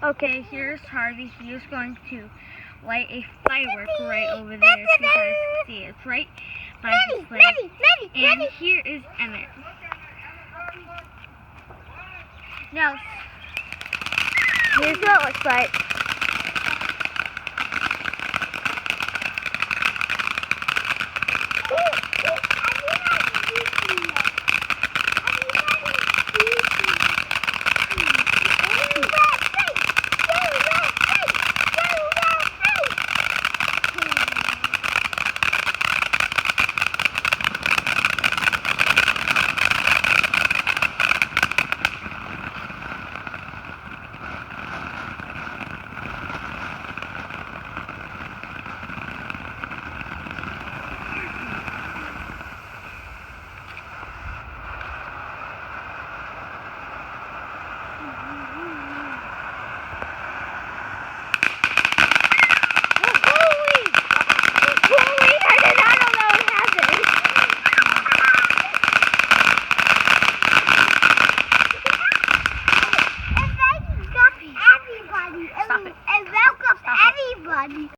Okay, here's Harvey. He is going to light a firework right over there. So you guys can see it's right by his leg. And here is Emmett. Now, here's what it looks like. Stop it. And welcome everybody.